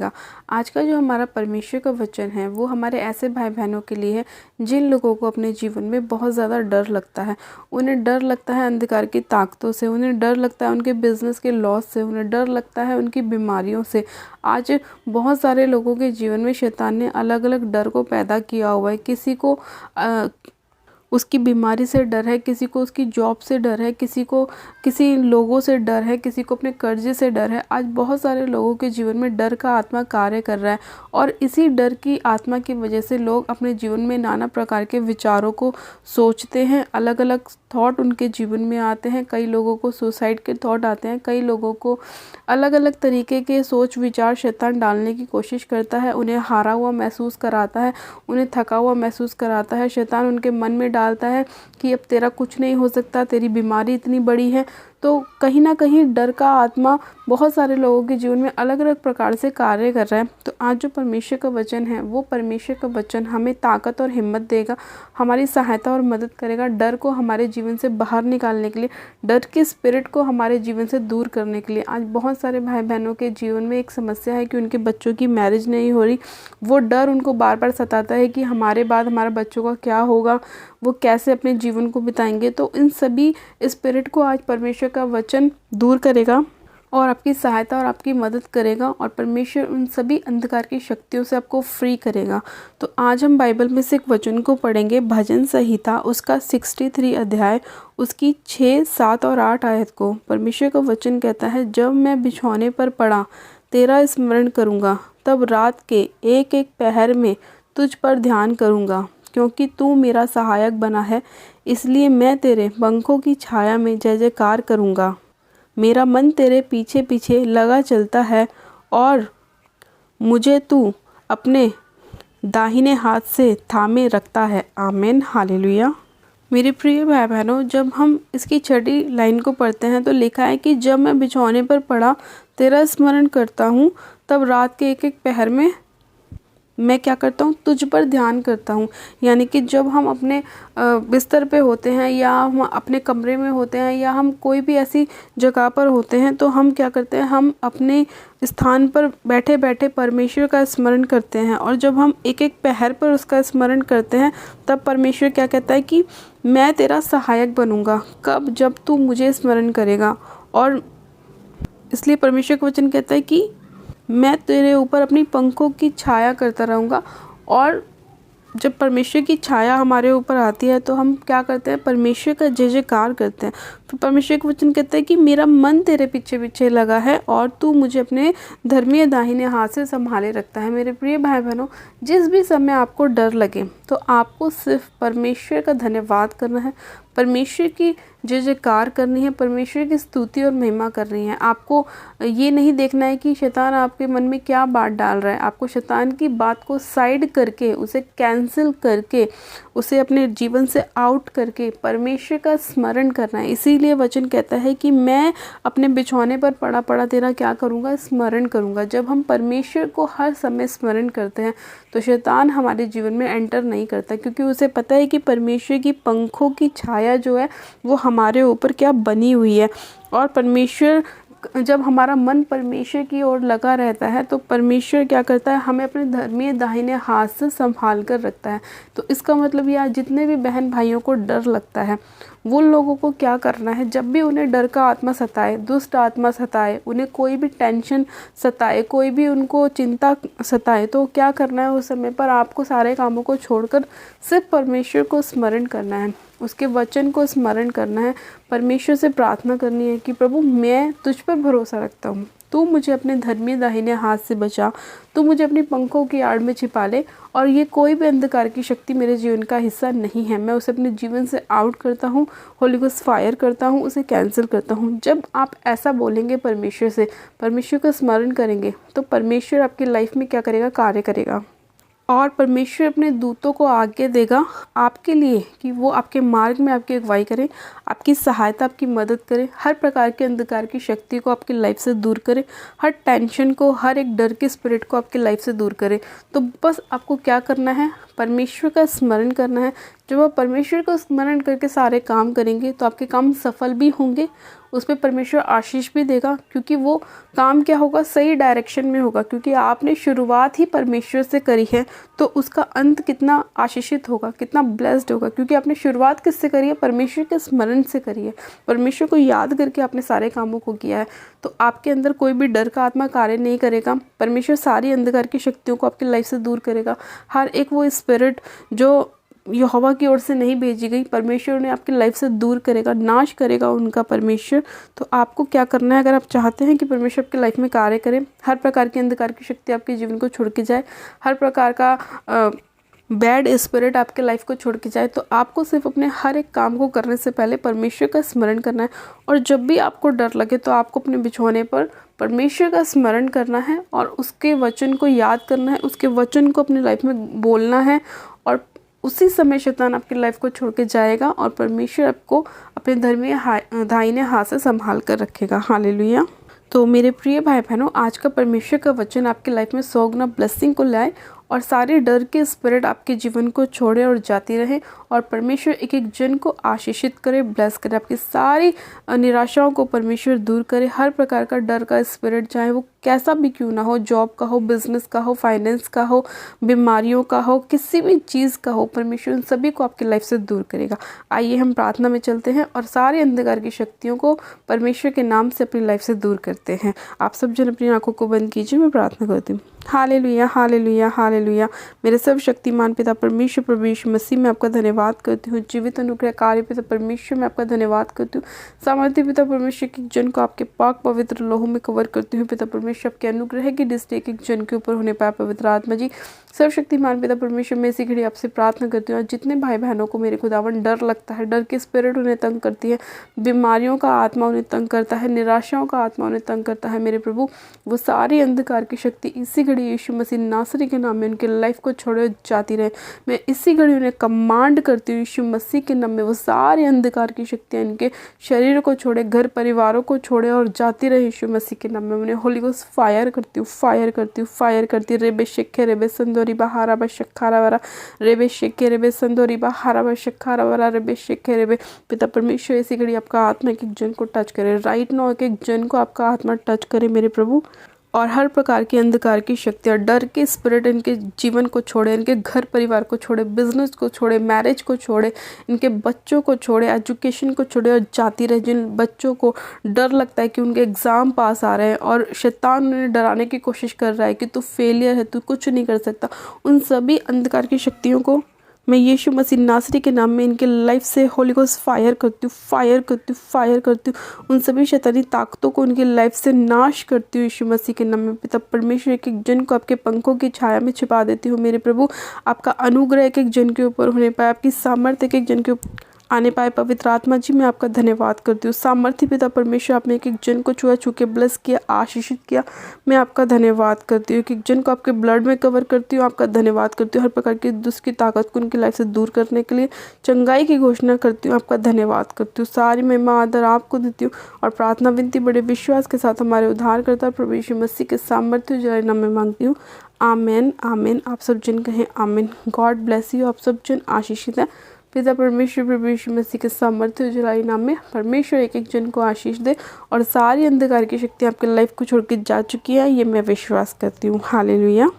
आज का जो हमारा परमेश्वर का वचन है वो हमारे ऐसे भाई बहनों के लिए है जिन लोगों को अपने जीवन में बहुत ज़्यादा डर लगता है। उन्हें डर लगता है अंधकार की ताकतों से, उन्हें डर लगता है उनके बिजनेस के लॉस से, उन्हें डर लगता है उनकी बीमारियों से। आज बहुत सारे लोगों के जीवन में शैतान ने अलग अलग डर को पैदा किया हुआ है। किसी को उसकी बीमारी से डर है, किसी को उसकी जॉब से डर है, किसी को किसी लोगों से डर है, किसी को अपने कर्जे से डर है। आज बहुत सारे लोगों के जीवन में डर का आत्मा कार्य कर रहा है और इसी डर की आत्मा की वजह से लोग अपने जीवन में नाना प्रकार के विचारों को सोचते हैं। अलग अलग थॉट उनके जीवन में आते हैं। कई लोगों को सुसाइड के थॉट आते हैं, कई लोगों को अलग अलग तरीके के सोच विचार शैतान डालने की कोशिश करता है। उन्हें हारा हुआ महसूस कराता है, उन्हें थका हुआ महसूस कराता है। शैतान उनके मन में डालता है कि अब तेरा कुछ नहीं हो सकता, तेरी बीमारी इतनी बड़ी है। तो कहीं ना कहीं डर का आत्मा बहुत सारे लोगों के जीवन में अलग अलग प्रकार से कार्य कर रहा है। तो आज जो परमेश्वर का वचन है वो परमेश्वर का वचन हमें ताकत और हिम्मत देगा, हमारी सहायता और मदद करेगा डर को हमारे जीवन से बाहर निकालने के लिए, डर के स्पिरिट को हमारे जीवन से दूर करने के लिए। आज बहुत सारे भाई बहनों के जीवन में एक समस्या है कि उनके बच्चों की मैरिज नहीं हो रही। वो डर उनको बार बार सताता है कि हमारे बाद हमारे बच्चों का क्या होगा, वो कैसे अपने जीवन को बिताएंगे। तो इन सभी स्पिरिट को आज परमेश्वर का वचन दूर करेगा और आपकी सहायता और आपकी मदद करेगा और परमेश्वर उन सभी अंधकार की शक्तियों से आपको फ्री करेगा। तो आज हम बाइबल में से एक वचन को पढ़ेंगे, भजन संहिता उसका 63 अध्याय उसकी 6, 7 और 8 आयत को। परमेश्वर का वचन कहता है, जब मैं बिछौने पर पड़ा तेरा स्मरण करूँगा, तब रात के एक एक पहर में तुझ पर ध्यान करूँगा। क्योंकि तू मेरा सहायक बना है, इसलिए मैं तेरे पंखों की छाया में जय जयकार करूँगा। मेरा मन तेरे पीछे पीछे लगा चलता है और मुझे तू अपने दाहिने हाथ से थामे रखता है। आमीन, हालेलुया। मेरे प्रिय भाई बहनों, जब हम इसकी छठी लाइन को पढ़ते हैं तो लिखा है कि जब मैं बिछौने पर पड़ा तेरा स्मरण करता हूँ, तब रात के एक एक पहर में मैं क्या करता हूँ, तुझ पर ध्यान करता हूँ। यानी कि जब हम अपने बिस्तर पे होते हैं या हम अपने कमरे में होते हैं या हम कोई भी ऐसी जगह पर होते हैं तो हम क्या करते हैं, हम अपने स्थान पर बैठे बैठे परमेश्वर का स्मरण करते हैं। और जब हम एक एक पहर पर उसका स्मरण करते हैं तब परमेश्वर क्या कहता है कि मैं तेरा सहायक बनूंगा। कब? जब तू मुझे स्मरण करेगा। और इसलिए परमेश्वर का वचन कहता है कि मैं तेरे ऊपर अपनी पंखों की छाया करता रहूँगा। और जब परमेश्वर की छाया हमारे ऊपर आती है तो हम क्या करते हैं, परमेश्वर का जय जयकार करते हैं। तो परमेश्वर का वचन कहता है कि मेरा मन तेरे पीछे पीछे लगा है और तू मुझे अपने धर्मीय दाहिने हाथ से संभाले रखता है। मेरे प्रिय भाई बहनों, जिस भी समय आपको डर लगे तो आपको सिर्फ परमेश्वर का धन्यवाद करना है, परमेश्वर की जय जयकार करनी है, परमेश्वर की स्तुति और महिमा करनी है। आपको ये नहीं देखना है कि शैतान आपके मन में क्या बात डाल रहा है। आपको शैतान की बात को साइड करके, उसे कैंसिल करके, उसे अपने जीवन से आउट करके परमेश्वर का स्मरण करना है। इसीलिए वचन कहता है कि मैं अपने बिछौने पर पड़ा पड़ा तेरा क्या करूँगा, स्मरण करूँगा। जब हम परमेश्वर को हर समय स्मरण करते हैं तो शैतान हमारे जीवन में एंटर नहीं करता, क्योंकि उसे पता है कि परमेश्वर की पंखों की छाया जो है वो हमारे ऊपर क्या बनी हुई है। और परमेश्वर, जब हमारा मन परमेश्वर की ओर लगा रहता है तो परमेश्वर क्या करता है, हमें अपने धर्मीय दाहिने हाथ से संभाल कर रखता है। तो इसका मतलब यह, जितने भी बहन भाइयों को डर लगता है वो लोगों को क्या करना है, जब भी उन्हें डर का आत्मा सताए, दुष्ट आत्मा सताए, उन्हें कोई भी टेंशन सताए, कोई भी उनको चिंता सताए, तो क्या करना है, उस समय पर आपको सारे कामों को छोड़कर सिर्फ परमेश्वर को स्मरण करना है, उसके वचन को स्मरण करना है। परमेश्वर से प्रार्थना करनी है कि प्रभु मैं तुझ पर भरोसा रखता हूँ, तू मुझे अपने धर्मी दाहिने हाथ से बचा, तू मुझे अपनी पंखों की आड़ में छिपा ले और ये कोई भी अंधकार की शक्ति मेरे जीवन का हिस्सा नहीं है। मैं उसे अपने जीवन से आउट करता हूँ, होली गोस्ट फायर करता हूँ, उसे कैंसिल करता हूँ। जब आप ऐसा बोलेंगे परमेश्वर से, परमेश्वर का स्मरण करेंगे, तो परमेश्वर आपकी लाइफ में क्या करेगा, कार्य करेगा। और परमेश्वर अपने दूतों को आज्ञा देगा आपके लिए कि वो आपके मार्ग में आपकी अगुवाई करें, आपकी सहायता, आपकी मदद करें, हर प्रकार के अंधकार की शक्ति को आपकी लाइफ से दूर करें, हर टेंशन को, हर एक डर के स्पिरिट को आपकी लाइफ से दूर करें। तो बस आपको क्या करना है, परमेश्वर का स्मरण करना है। जब आप परमेश्वर को स्मरण करके सारे काम करेंगे तो आपके काम सफल भी होंगे, उसमें परमेश्वर आशीष भी देगा, क्योंकि वो काम क्या होगा, सही डायरेक्शन में होगा, क्योंकि आपने शुरुआत ही परमेश्वर से करी है तो उसका अंत कितना आशीषित होगा, कितना ब्लेस्ड होगा, क्योंकि आपने शुरुआत किससे करी है, परमेश्वर के स्मरण से करी है, परमेश्वर को याद करके आपने सारे कामों को किया है। तो आपके अंदर कोई भी डर का आत्मा कार्य नहीं करेगा। परमेश्वर सारी अंधकार की शक्तियों को आपकी लाइफ से दूर करेगा। हर एक वो स्पिरिट जो यहोवा की ओर से नहीं भेजी गई, परमेश्वर ने आपकी लाइफ से दूर करेगा, नाश करेगा उनका परमेश्वर। तो आपको क्या करना है, अगर आप चाहते हैं कि परमेश्वर आपकी लाइफ में कार्य करें, हर प्रकार की अंधकार की शक्ति आपके जीवन को छोड़ के जाए, हर प्रकार का बैड स्पिरिट आपके लाइफ को छोड़ के जाए, तो आपको सिर्फ अपने हर एक काम को करने से पहले परमेश्वर का स्मरण करना है। और जब भी आपको डर लगे तो आपको अपने बिछौने पर परमेश्वर का स्मरण करना है और उसके वचन को याद करना है, उसके वचन को अपनी लाइफ में बोलना है, और उसी समय शैतान आपकी लाइफ को छोड़ के जाएगा और परमेश्वर आपको अपने धर्मी दाहिने हाथ से संभाल कर रखेगा। हालेलुया। तो मेरे प्रिय भाई बहनों, आज का परमेश्वर का वचन आपकी लाइफ में 100 गुना ब्लेसिंग को लाए और सारे डर के स्पिरिट आपके जीवन को छोड़े और जाती रहे, और परमेश्वर एक एक जन को आशीषित करे, ब्लेस करे, आपकी सारी निराशाओं को परमेश्वर दूर करे। हर प्रकार का डर का स्पिरिट, चाहे वो कैसा भी क्यों ना हो, जॉब का हो, बिजनेस का हो, फाइनेंस का हो, बीमारियों का हो, किसी भी चीज़ का हो, परमेश्वर उन सभी को आपकी लाइफ से दूर करेगा। आइए हम प्रार्थना में चलते हैं और सारे अंधकार की शक्तियों को परमेश्वर के नाम से अपनी लाइफ से दूर करते हैं। आप सब जन अपनी आंखों को बंद कीजिए, मैं प्रार्थना करती हूँ। Hallelujah, hallelujah, hallelujah. मेरे सर्वशक्तिमान पिता परमेश्वर प्रभु यीशु मसीह में आपका धन्यवाद करती हूँ। जीवित अनुग्रहकारी पिता परमेश्वर में आपका धन्यवाद करती हूँ। सामर्थ्य पिता परमेश्वर के जन को आपके पाक पवित्र लोहों में कवर करती हूँ। पिता परमेश्वर आपके अनुग्रह की दृष्टि एक एक जन के ऊपर होने पाए पवित्र आत्मा जी। सर्वशक्तिमान पिता परमेश्वर में इसी घड़ी आपसे प्रार्थना करती हूँ, जितने भाई बहनों को मेरे खुदावन डर लगता है, डर की स्पिरिट उन्हें तंग करती है, बीमारियों का आत्मा उन्हें तंग करता है, निराशाओं का आत्मा उन्हें तंग करता है, मेरे प्रभु वो सारी अंधकार की शक्ति इसी घड़ी यीशु मसीह नासरी के नाम में उनके लाइफ को छोड़े जाती रहे। मैं इसी घड़ी उन्हें कमांड करती हूँ यीशु मसीह के नाम में, वो सारी अंधकार की शक्तियाँ इनके शरीर को छोड़े, घर परिवारों को छोड़े और जाती रहे यीशु मसीह के नाम में। उन्हें होली गोस्ट फायर करती हूँ, फायर करती हूँ, फायर करती हूँ। रेबे शेखे रेबे संदोरी बहारा बा शक्खारा वारा, रेबे शेखे रेबे संदोरी बहारा बा शक्खारा वारा, रेबे शेखे रेबे। पिता परमेश्वर इसी घड़ी आपका आत्मा एक एक जन को टच करे, राइट नो एक एक जन को आपका आत्मा टच करे मेरे प्रभु, और हर प्रकार की अंधकार की शक्तियाँ, डर के स्पिरिट इनके जीवन को छोड़े, इनके घर परिवार को छोड़े, बिजनेस को छोड़े, मैरिज को छोड़े, इनके बच्चों को छोड़े, एजुकेशन को छोड़े और जाती रहे। जिन बच्चों को डर लगता है कि उनके एग्ज़ाम पास आ रहे हैं और शैतान उन्हें डराने की कोशिश कर रहा है कि तू फेलियर है, तू कुछ नहीं कर सकता, उन सभी अंधकार की शक्तियों को मैं यीशु मसीह नासरी के नाम में इनके लाइफ से होली गोस्ट फायर करती हूँ, फायर करती हूँ, फायर करती हूँ। उन सभी शैतानी ताकतों को उनकी लाइफ से नाश करती हूँ यीशु मसीह के नाम में। पिता परमेश्वर एक एक जन को आपके पंखों की छाया में छिपा देती हूँ मेरे प्रभु। आपका अनुग्रह एक एक जन के ऊपर होने पाए, आपकी सामर्थ्य एक एक जन के ऊपर आने पाए पवित्र आत्मा जी। मैं आपका धन्यवाद करती हूँ। सामर्थ्य पिता परमेश्वर आपने एक एक जन को छुआ छू के ब्लेस किया, आशीषित किया, मैं आपका धन्यवाद करती हूँ। एक एक जन को आपके ब्लड में कवर करती हूँ, आपका धन्यवाद करती हूँ। हर प्रकार की दुष्ट की ताकत को उनकी लाइफ से दूर करने के लिए चंगाई की घोषणा करती हूँ, आपका धन्यवाद करती हूँ। सारी महिमा आदर आपको देती हूँ और प्रार्थना विनती बड़े विश्वास के साथ हमारे उद्धारकर्ता प्रभु यीशु मसीह के सामर्थ्य जय नाम में मांगती हूँ। आमेन, आमेन। आप सब जन कहें आमेन। God bless you. आप सब जन आशीषित है। पिता परमेश्वर प्रभु यीशु मसीह के सामर्थ्य उजलाई नाम में परमेश्वर एक एक जन को आशीष दे और सारी अंधकार की शक्ति आपके लाइफ को छोड़ के जा चुकी है, ये मैं विश्वास करती हूँ। हालेलुया।